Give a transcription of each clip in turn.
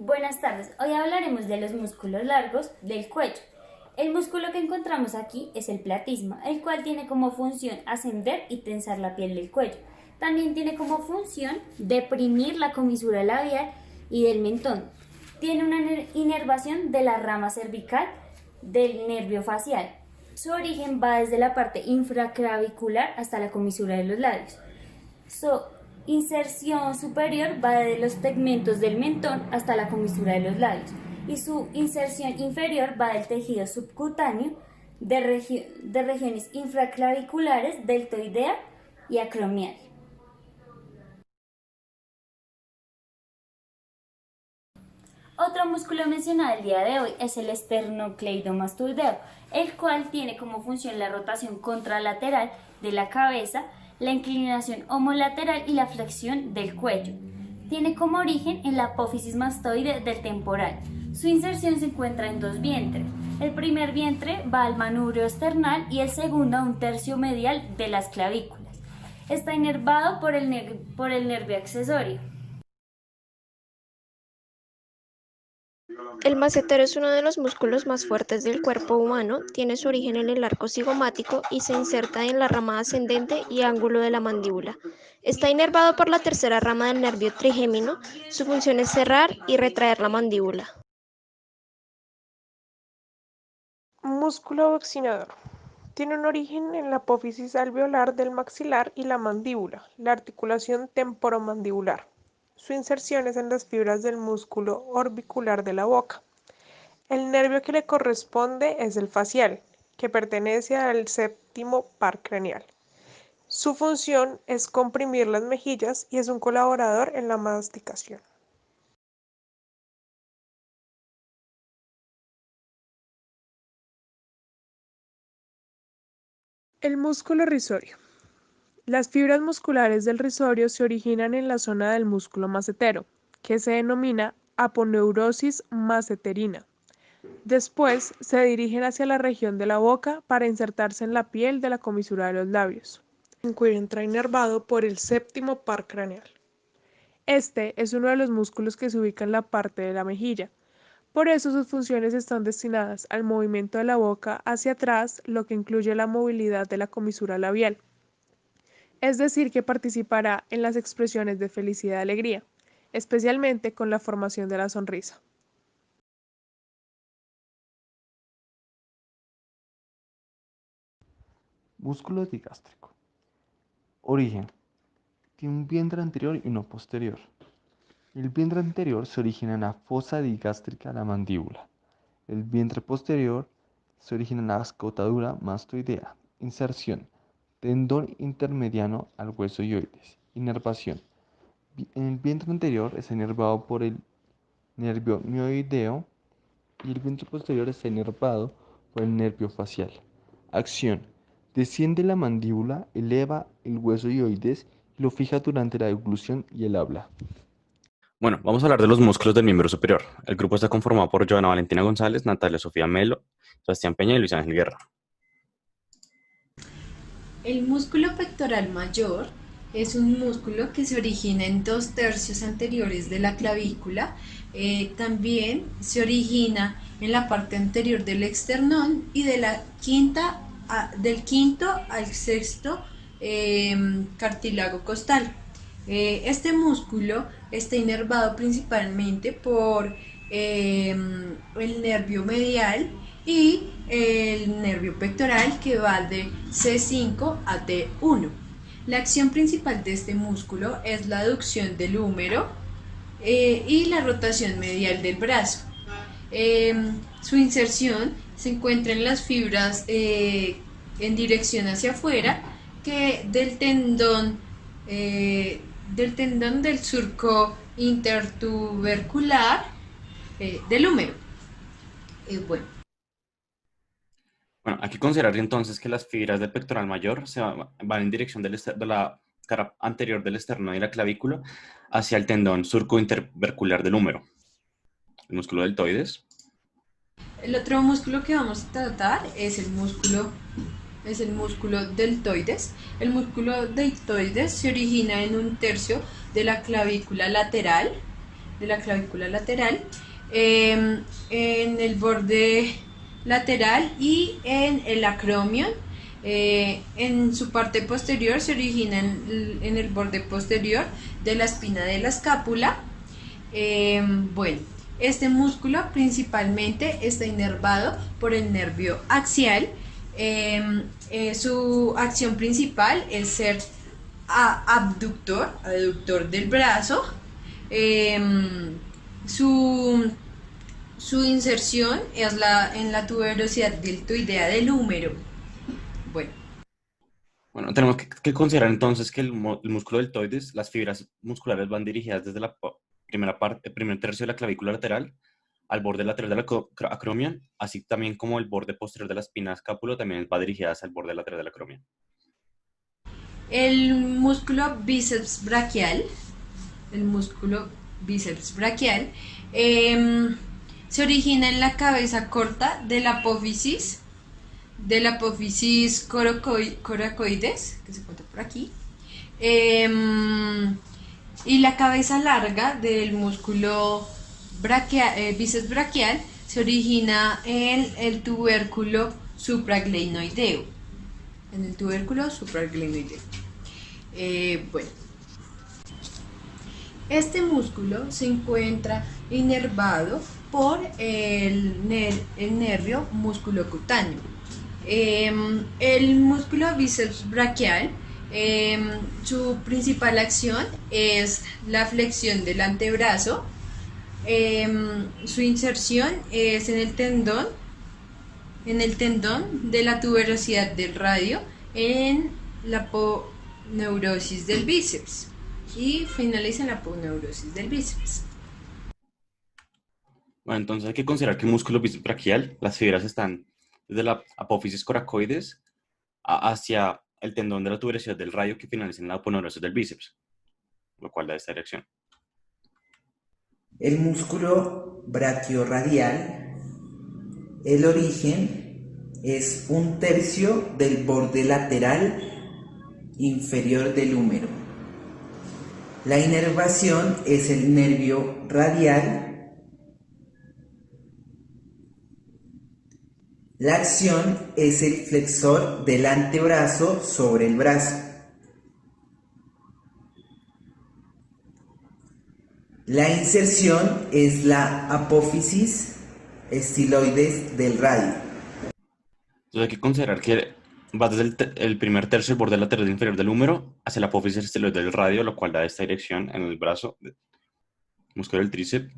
Buenas tardes, hoy hablaremos de los músculos largos del cuello. El músculo que encontramos aquí es el platisma, el cual tiene como función ascender y tensar la piel del cuello. También tiene como función deprimir la comisura labial y del mentón. Tiene una inervación de la rama cervical del nervio facial. Su origen va desde la parte infraclavicular hasta la comisura de los labios. Su inserción superior va de los tegmentos del mentón hasta la comisura de los labios y su inserción inferior va del tejido subcutáneo de regiones infraclaviculares, deltoidea y acromial. Otro músculo mencionado el día de hoy es el esternocleidomastoideo, el cual tiene como función la rotación contralateral de la cabeza, la inclinación homolateral y la flexión del cuello. Tiene como origen en la apófisis mastoide del temporal. Su inserción se encuentra en dos vientres. El primer vientre va al manubrio esternal y el segundo a un tercio medial de las clavículas. Está inervado por el nervio accesorio. El massetero es uno de los músculos más fuertes del cuerpo humano, tiene su origen en el arco cigomático y se inserta en la rama ascendente y ángulo de la mandíbula. Está inervado por la tercera rama del nervio trigémino, su función es cerrar y retraer la mandíbula. Músculo buccinador. Tiene un origen en la apófisis alveolar del maxilar y la mandíbula, la articulación temporomandibular. Su inserción es en las fibras del músculo orbicular de la boca. El nervio que le corresponde es el facial, que pertenece al séptimo par craneal. Su función es comprimir las mejillas y es un colaborador en la masticación. El músculo risorio. Las fibras musculares del risorio se originan en la zona del músculo macetero, que se denomina aponeurosis maceterina. Después se dirigen hacia la región de la boca para insertarse en la piel de la comisura de los labios. Se encuentra inervado por el séptimo par craneal. Este es uno de los músculos que se ubica en la parte de la mejilla. Por eso sus funciones están destinadas al movimiento de la boca hacia atrás, lo que incluye la movilidad de la comisura labial. Es decir, que participará en las expresiones de felicidad y alegría, especialmente con la formación de la sonrisa. Músculo digástrico. Origen. Tiene un vientre anterior y uno posterior. El vientre anterior se origina en la fosa digástrica de la mandíbula. El vientre posterior se origina en la escotadura mastoidea. Inserción. Tendón intermediano al hueso hioides. Inervación. En el vientre anterior está inervado por el nervio mioideo y el vientre posterior está inervado por el nervio facial. Acción. Desciende la mandíbula, eleva el hueso hioides y lo fija durante la deglución y el habla. Bueno, vamos a hablar de los músculos del miembro superior. El grupo está conformado por Joana Valentina González, Natalia Sofía Melo, Sebastián Peña y Luis Ángel Guerra. El músculo pectoral mayor es un músculo que se origina en 2/3 anteriores de la clavícula. También se origina en la parte anterior del esternón y de del quinto al sexto cartílago costal. Este músculo está inervado principalmente por el nervio medial y el nervio pectoral, que va de C5 a T1. La acción principal de este músculo es la aducción del húmero y la rotación medial del brazo. Su inserción se encuentra en las fibras en dirección hacia afuera del tendón del surco intertubercular del húmero. Bueno. Bueno, hay que considerar entonces que las fibras del pectoral mayor van en dirección de la cara anterior del esternón y la clavícula hacia el tendón surco intervercular del húmero, el músculo deltoides. El otro músculo que vamos a tratar es el músculo deltoides. El músculo deltoides se origina en 1/3 de la clavícula lateral de la clavícula lateral, en el borde lateral y en el acromion. En su parte posterior se origina en el borde posterior de la espina de la escápula. Bueno, este músculo principalmente está inervado por el nervio axial. Su acción principal es ser aductor del brazo. Su inserción es en la tuberosidad deltoidea del húmero. Bueno, tenemos que considerar entonces que el músculo deltoides, las fibras musculares van dirigidas desde la primer tercio de la clavícula lateral al borde lateral de la acromion, así también como el borde posterior de la espina escápula también va dirigida hacia el borde lateral de la acromion. El músculo bíceps braquial, se origina en la cabeza corta de la apófisis coracoides, que se encuentra por aquí, y la cabeza larga del músculo bíceps braquial se origina en el tubérculo supraglenoideo. Bueno, este músculo se encuentra inervado por el nervio musculocutáneo. El músculo bíceps braquial, su principal acción es la flexión del antebrazo. Su inserción es en el tendón de la tuberosidad del radio, en la aponeurosis del bíceps, y finaliza en la aponeurosis del bíceps. Bueno, entonces hay que considerar que el músculo bíceps braquial, las fibras están desde la apófisis coracoides hacia el tendón de la tuberosidad del radio, que finaliza en la aponeurosis del bíceps, lo cual da esta dirección. El músculo braquiorradial, el origen es 1/3 del borde lateral inferior del húmero. La inervación es el nervio radial. La acción es el flexor del antebrazo sobre el brazo. La inserción es la apófisis estiloides del radio. Entonces hay que considerar que va desde el primer tercio del borde lateral inferior del húmero hacia la apófisis estiloide del radio, lo cual da esta dirección en el brazo, músculo del tríceps.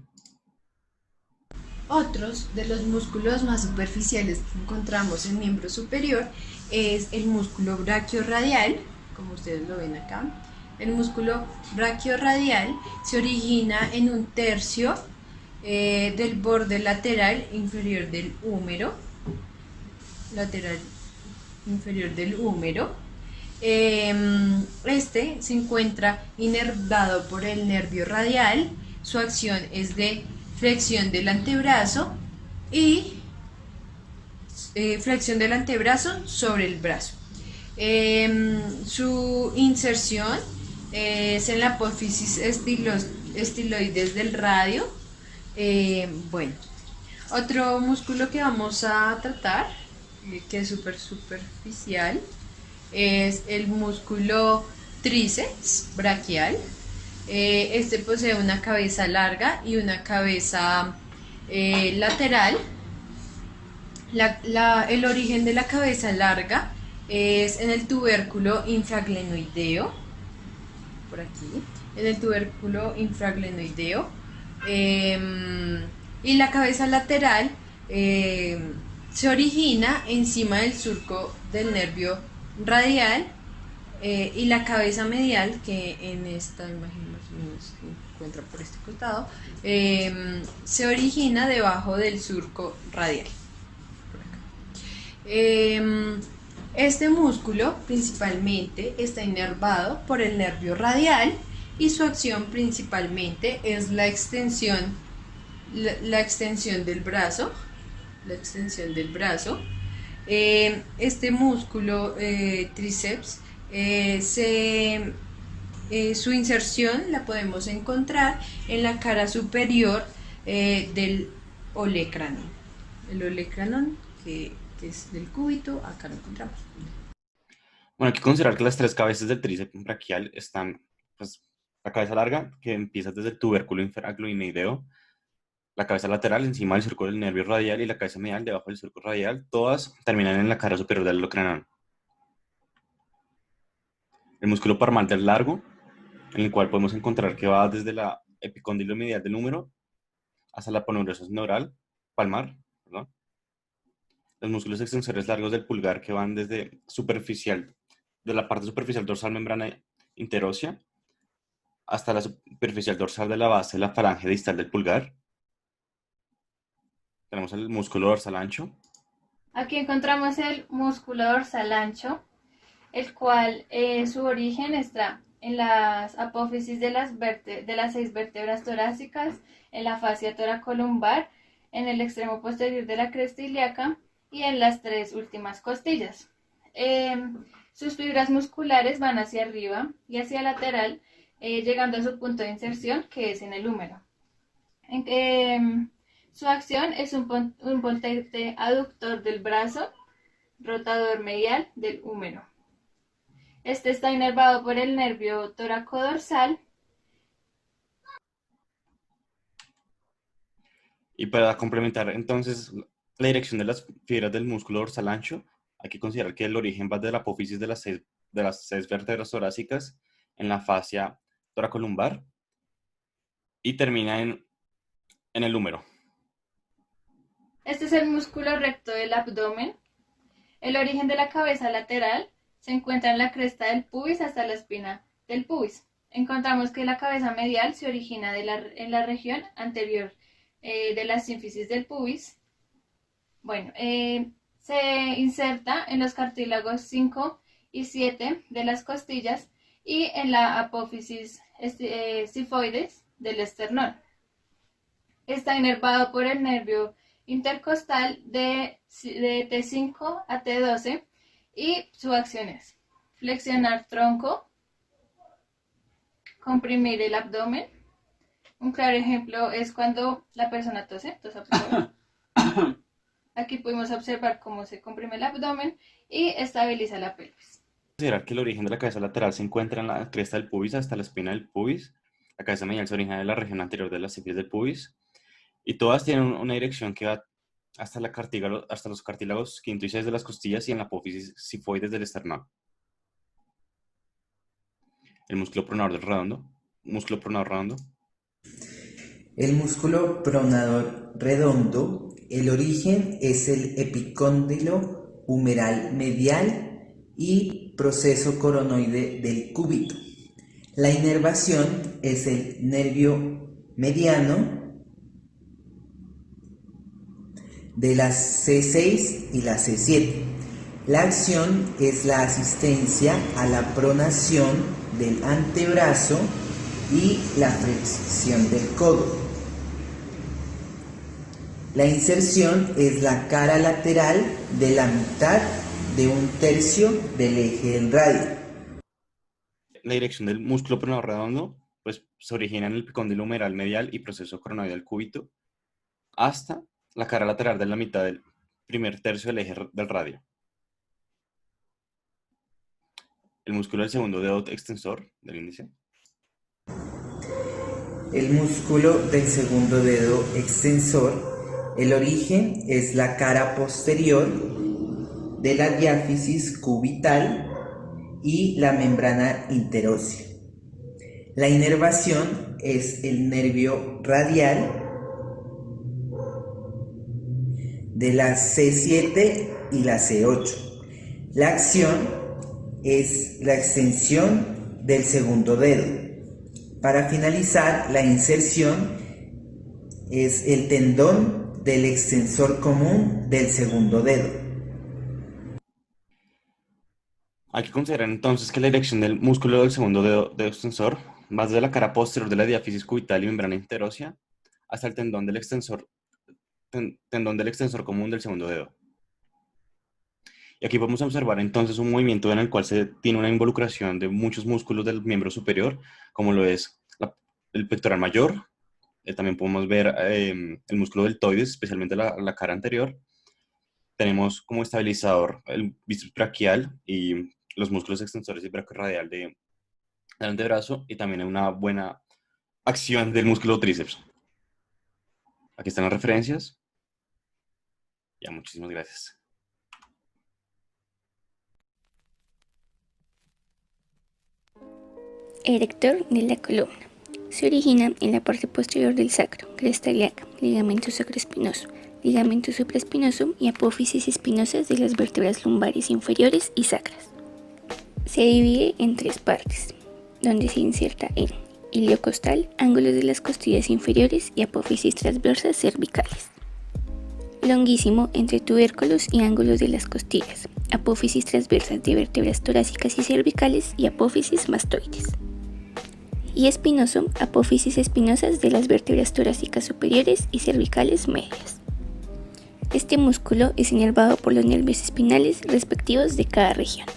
Otros de los músculos más superficiales que encontramos en el miembro superior es el músculo braquiorradial, como ustedes lo ven acá. El músculo braquiorradial se origina en 1/3 del borde lateral inferior del húmero. Este se encuentra inervado por el nervio radial. Su acción es de flexión del antebrazo y flexión del antebrazo sobre el brazo. Su inserción es en la apófisis estiloides del radio. Bueno, otro músculo que vamos a tratar, que es súper superficial, es el músculo tríceps braquial. Este posee una cabeza larga y una cabeza lateral. El origen de la cabeza larga es en el tubérculo infraglenoideo, por aquí, en el tubérculo infraglenoideo, y la cabeza lateral se origina encima del surco del nervio radial, y la cabeza medial, que en esta imagen más o menos se encuentra por este costado, se origina debajo del surco radial. Por acá. Este músculo principalmente está inervado por el nervio radial y su acción principalmente es la extensión del brazo. Este músculo tríceps se Su inserción la podemos encontrar en la cara superior del olecranon. El olecranon, que es del cúbito, acá lo encontramos. Bueno, hay que considerar que las tres cabezas del tríceps braquial están, pues, la cabeza larga, que empieza desde el tubérculo infragloinoideo, la cabeza lateral encima del surco del nervio radial y la cabeza medial debajo del surco radial, todas terminan en la cara superior del olecranon. El músculo palmar largo, en el cual podemos encontrar que va desde la epicóndilo medial del húmero hasta la aponeurosis neural palmar, ¿no? Los músculos extensores largos del pulgar que van desde de la parte superficial dorsal membrana interósea hasta la superficial dorsal de la base de la falange distal del pulgar. Tenemos el músculo dorsal ancho. Aquí encontramos el músculo dorsal ancho, el cual su origen está en las apófisis de las 6 vértebras torácicas, en la fascia toracolumbar, en el extremo posterior de la cresta ilíaca y en las 3 últimas costillas. Sus fibras musculares van hacia arriba y hacia lateral, llegando a su punto de inserción, que es en el húmero. Su acción es un potente aductor del brazo, rotador medial del húmero. Este está inervado por el nervio toracodorsal. Y para complementar entonces la dirección de las fibras del músculo dorsal ancho, hay que considerar que el origen va de la apófisis de las seis vértebras torácicas en la fascia toracolumbar y termina en el húmero. Este es el músculo recto del abdomen. El origen de la cabeza lateral se encuentra en la cresta del pubis hasta la espina del pubis. Encontramos que la cabeza medial se origina en la región anterior de la sínfisis del pubis. Bueno, se inserta en los cartílagos 5 y 7 de las costillas y en la apófisis sifoides del esternón. Está inervado por el nervio intercostal de T5 a T12 y su acción es flexionar tronco, comprimir el abdomen. Un claro ejemplo es cuando la persona tose. Aquí podemos observar cómo se comprime el abdomen y estabiliza la pelvis. Considerar que el origen de la cabeza lateral se encuentra en la cresta del pubis hasta la espina del pubis. La cabeza medial se origina en la región anterior de las sínfisis del pubis. Y todas tienen una dirección que va hasta los cartílagos quinto y 6 de las costillas y en la apófisis sifoides del esternón. El músculo pronador redondo. El músculo pronador redondo, el origen es el epicóndilo humeral medial y proceso coronoide del cúbito. La inervación es el nervio mediano de las C6 y la C7. La acción es la asistencia a la pronación del antebrazo y la flexión del codo. La inserción es la cara lateral de la mitad de 1/3 del eje del radio. La dirección del músculo pronador redondo pues, se origina en el epicóndilo humeral medial y proceso coronoide del cúbito hasta la cara lateral de la mitad del primer tercio del eje del radio. El músculo del segundo dedo extensor del índice. El músculo del segundo dedo extensor, el origen es la cara posterior de la diáfisis cubital y la membrana interósea. La inervación es el nervio radial de la C7 y la C8. La acción es la extensión del segundo dedo. Para finalizar, la inserción es el tendón del extensor común del segundo dedo. Hay que considerar entonces que la dirección del músculo del segundo dedo extensor va desde la cara posterior de la diáfisis cubital y membrana interósea hasta el tendón del extensor común del segundo dedo. Y aquí podemos observar entonces un movimiento en el cual se tiene una involucración de muchos músculos del miembro superior, como lo es el pectoral mayor. También podemos ver el músculo deltoides, especialmente la cara anterior. Tenemos como estabilizador el bíceps braquial y los músculos extensores y brachiorradial del antebrazo, y también una buena acción del músculo tríceps. Aquí están las referencias. Ya, muchísimas gracias. Erector de la columna. Se origina en la parte posterior del sacro, cresta ilíaca, ligamento sacroespinoso, ligamento supraespinoso y apófisis espinosas de las vértebras lumbares inferiores y sacras. Se divide en 3 partes, donde se inserta en ilio costal, ángulos de las costillas inferiores y apófisis transversas cervicales. Longuísimo entre tubérculos y ángulos de las costillas, apófisis transversas de vértebras torácicas y cervicales y apófisis mastoides. Y espinoso, apófisis espinosas de las vértebras torácicas superiores y cervicales medias. Este músculo es inervado por los nervios espinales respectivos de cada región.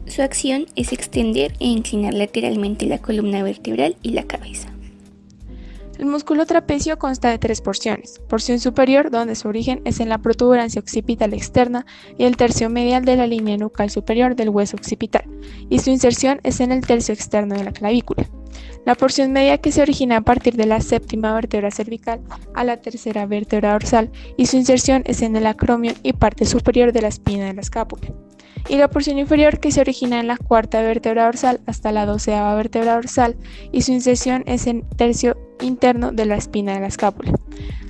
Su acción es extender e inclinar lateralmente la columna vertebral y la cabeza. El músculo trapecio consta de 3 porciones. Porción superior, donde su origen es en la protuberancia occipital externa y el tercio medial de la línea nucal superior del hueso occipital, y su inserción es en el tercio externo de la clavícula. La porción media, que se origina a partir de la séptima vértebra cervical a la tercera vértebra dorsal, y su inserción es en el acromion y parte superior de la espina de la escápula. Y la porción inferior, que se origina en la cuarta vértebra dorsal hasta la 12ª vértebra dorsal, y su inserción es en tercio interno de la espina de la escápula.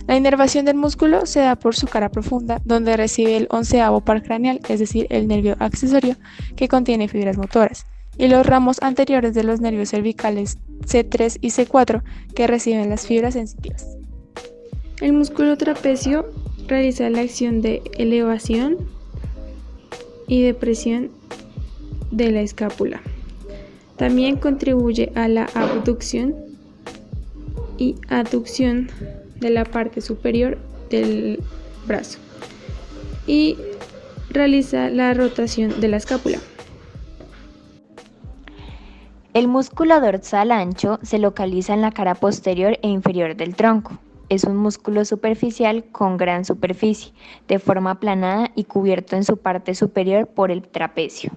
La inervación del músculo se da por su cara profunda, donde recibe el 11º par craneal, es decir, el nervio accesorio, que contiene fibras motoras, y los ramos anteriores de los nervios cervicales C3 y C4, que reciben las fibras sensitivas. El músculo trapecio realiza la acción de elevación y depresión de la escápula. También contribuye a la abducción y aducción de la parte superior del brazo y realiza la rotación de la escápula. El músculo dorsal ancho se localiza en la cara posterior e inferior del tronco. Es un músculo superficial con gran superficie, de forma aplanada y cubierto en su parte superior por el trapecio.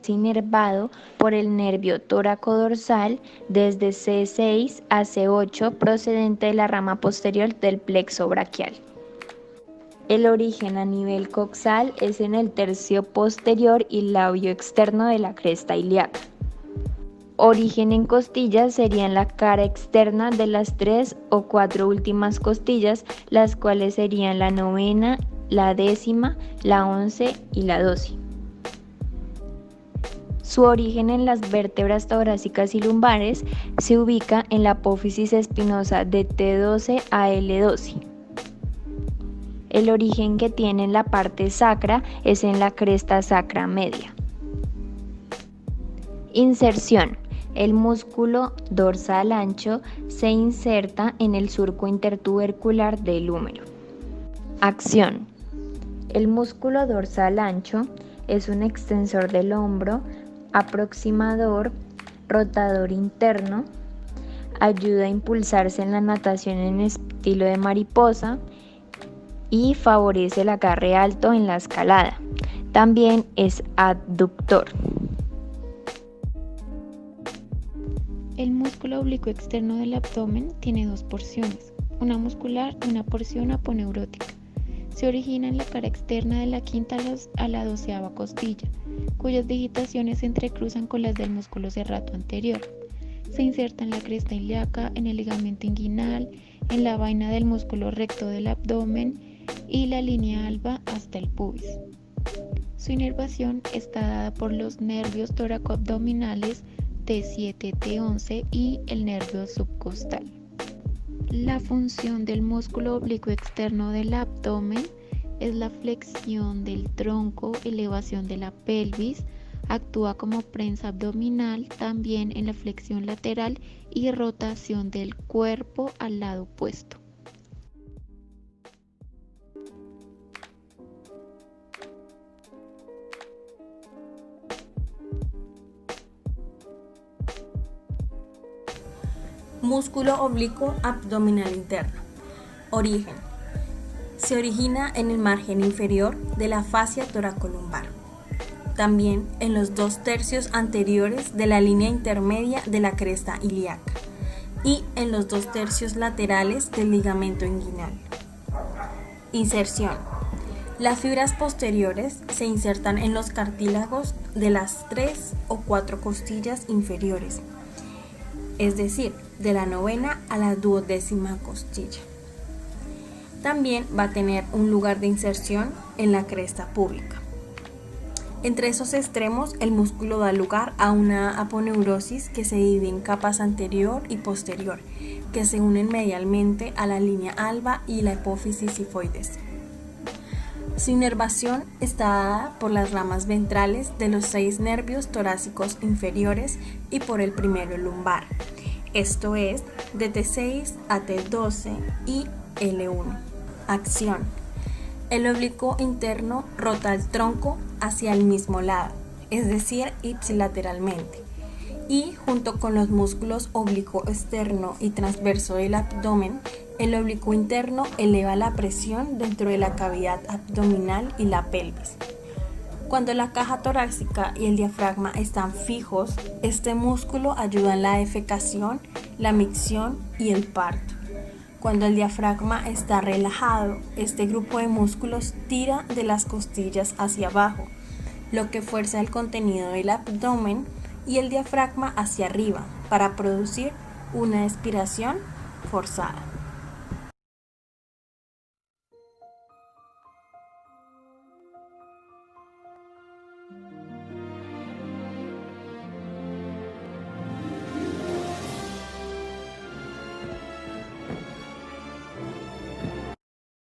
Es inervado por el nervio tóraco-dorsal desde C6 a C8, procedente de la rama posterior del plexo braquial. El origen a nivel coxal es en el tercio posterior y labio externo de la cresta ilíaca. Origen en costillas sería en la cara externa de las 3 o 4 últimas costillas, las cuales serían la 9ª, la 10ª, la 11 y la 12. Su origen en las vértebras torácicas y lumbares se ubica en la apófisis espinosa de T12 a L12. El origen que tiene en la parte sacra es en la cresta sacra media. Inserción. El músculo dorsal ancho se inserta en el surco intertubercular del húmero. Acción. El músculo dorsal ancho es un extensor del hombro, aproximador, rotador interno, ayuda a impulsarse en la natación en estilo de mariposa y favorece el agarre alto en la escalada. También es abductor. El músculo oblicuo externo del abdomen tiene 2 porciones, una muscular y una porción aponeurótica. Se origina en la cara externa de la 5ª a la 12ª costilla, cuyas digitaciones se entrecruzan con las del músculo serrato anterior. Se inserta en la cresta ilíaca, en el ligamento inguinal, en la vaina del músculo recto del abdomen y la línea alba hasta el pubis. Su inervación está dada por los nervios tóraco-abdominales T7, T11 y el nervio subcostal. La función del músculo oblicuo externo del abdomen es la flexión del tronco, elevación de la pelvis, actúa como prensa abdominal, también en la flexión lateral y rotación del cuerpo al lado opuesto. Músculo oblicuo abdominal interno. Origen. Se origina en el margen inferior de la fascia toracolumbar. También en los 2/3 anteriores de la línea intermedia de la cresta ilíaca y en los 2/3 laterales del ligamento inguinal. Inserción. Las fibras posteriores se insertan en los cartílagos de las 3 o 4 costillas inferiores, es decir, de la 9ª a la 12ª costilla. También va a tener un lugar de inserción en la cresta púbica. Entre esos extremos, el músculo da lugar a una aponeurosis que se divide en capas anterior y posterior, que se unen medialmente a la línea alba y la hipófisis sifoides. Su inervación está dada por las ramas ventrales de los 6 nervios torácicos inferiores y por el primero lumbar, esto es, de T6 a T12 y L1. Acción. El oblicuo interno rota el tronco hacia el mismo lado, es decir, ipsilateralmente, y junto con los músculos oblicuo externo y transverso del abdomen, el oblicuo interno eleva la presión dentro de la cavidad abdominal y la pelvis. Cuando la caja torácica y el diafragma están fijos, este músculo ayuda en la defecación, la micción y el parto. Cuando el diafragma está relajado, este grupo de músculos tira de las costillas hacia abajo, lo que fuerza el contenido del abdomen y el diafragma hacia arriba para producir una expiración forzada.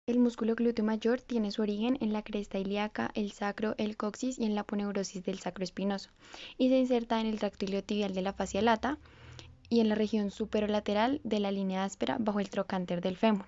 El músculo glúteo mayor tiene su origen en la cresta ilíaca, el sacro, el coxis y en la aponeurosis del sacro espinoso, y se inserta en el tracto iliotibial de la fascia lata y en la región superolateral de la línea áspera bajo el trocánter del fémur.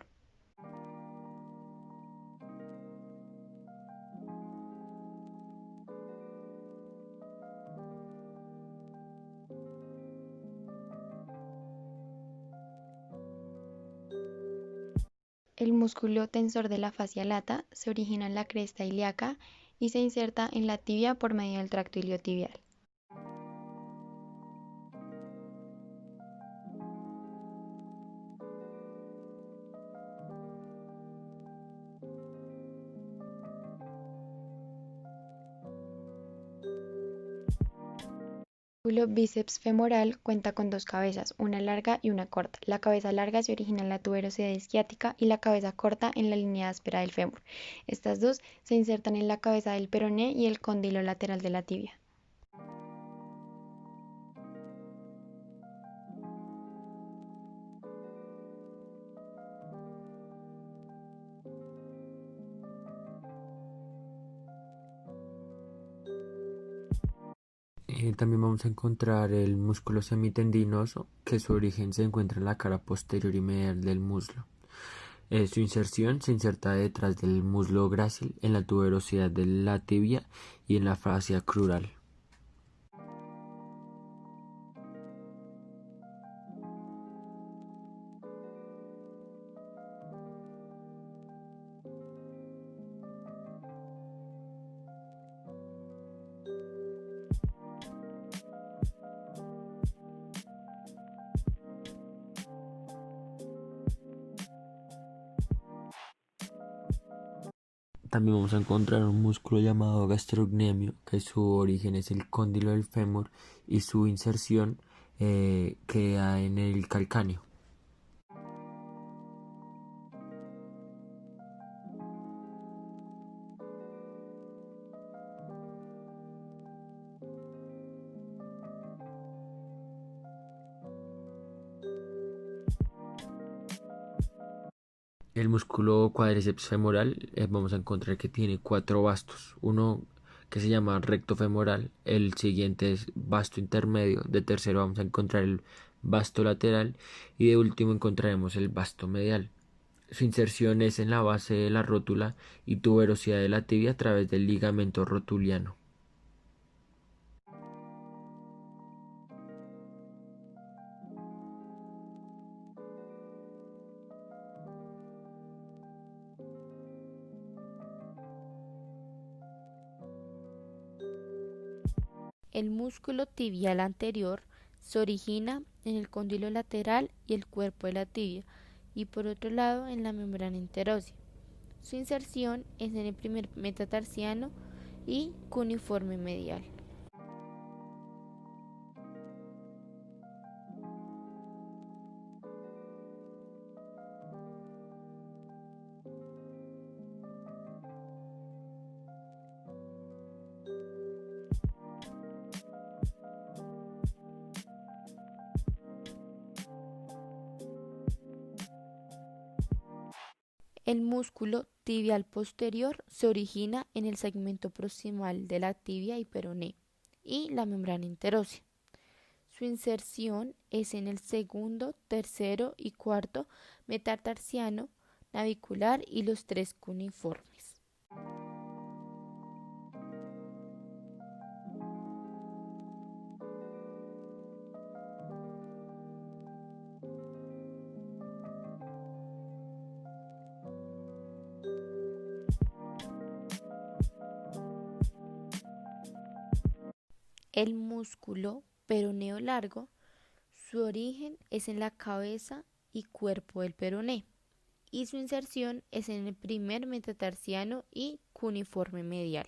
El músculo tensor de la fascia lata se origina en la cresta ilíaca y se inserta en la tibia por medio del tracto iliotibial. El músculo bíceps femoral cuenta con 2 cabezas, una larga y una corta. La cabeza larga se origina en la tuberosidad isquiática y la cabeza corta en la línea áspera del fémur. Estas dos se insertan en la cabeza del peroné y el cóndilo lateral de la tibia. También vamos a encontrar el músculo semitendinoso, que su origen se encuentra en la cara posterior y medial del muslo. Su inserción se inserta detrás del muslo grácil, en la tuberosidad de la tibia y en la fascia crural. También vamos a encontrar un músculo llamado gastrocnemio, que su origen es el cóndilo del fémur y su inserción queda en el calcáneo. El músculo cuádriceps femoral vamos a encontrar que tiene 4 bastos, uno que se llama recto femoral, el siguiente es basto intermedio, de tercero vamos a encontrar el basto lateral y de último encontraremos el basto medial. Su inserción es en la base de la rótula y tuberosidad de la tibia a través del ligamento rotuliano. el músculo tibial anterior se origina en el cóndilo lateral y el cuerpo de la tibia, y por otro lado en la membrana interósea. Su inserción es en el primer metatarsiano y cuneiforme medial. El músculo tibial posterior se origina en el segmento proximal de la tibia y peroné y la membrana interósea. Su inserción es en el segundo, tercero y cuarto metatarsiano, navicular y los 3 cuneiformes. El músculo peroneo largo, su origen es en la cabeza y cuerpo del peroné, y su inserción es en el primer metatarsiano y cuneiforme medial.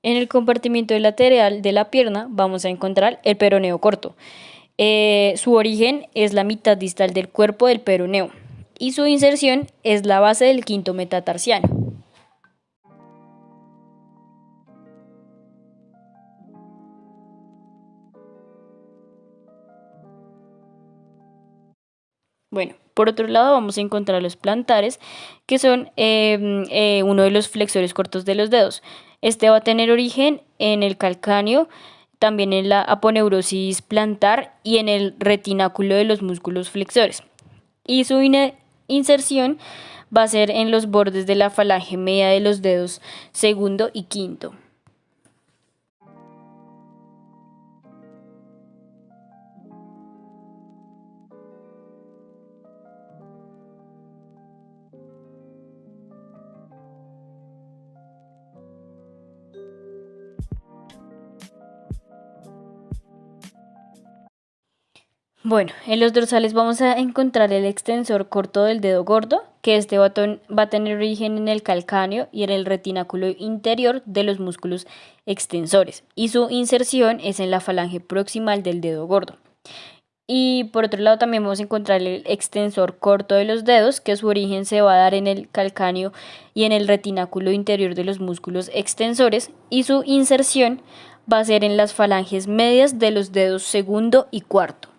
En el compartimento lateral de la pierna vamos a encontrar el peroneo corto. Su origen es la mitad distal del cuerpo del peroneo y su inserción es la base del quinto metatarsiano. Bueno, por otro lado vamos a encontrar los plantares, que son uno de los flexores cortos de los dedos. Este va a tener origen en el calcáneo, también en la aponeurosis plantar y en el retináculo de los músculos flexores. Y su inserción va a ser en los bordes de la falange media de los dedos segundo y quinto. Bueno, en los dorsales vamos a encontrar el extensor corto del dedo gordo, que este va a tener origen en el calcáneo y en el retináculo interior de los músculos extensores, y su inserción es en la falange proximal del dedo gordo. Y por otro lado también vamos a encontrar el extensor corto de los dedos, que su origen se va a dar en el calcáneo y en el retináculo interior de los músculos extensores, y su inserción va a ser en las falanges medias de los dedos segundo y cuarto.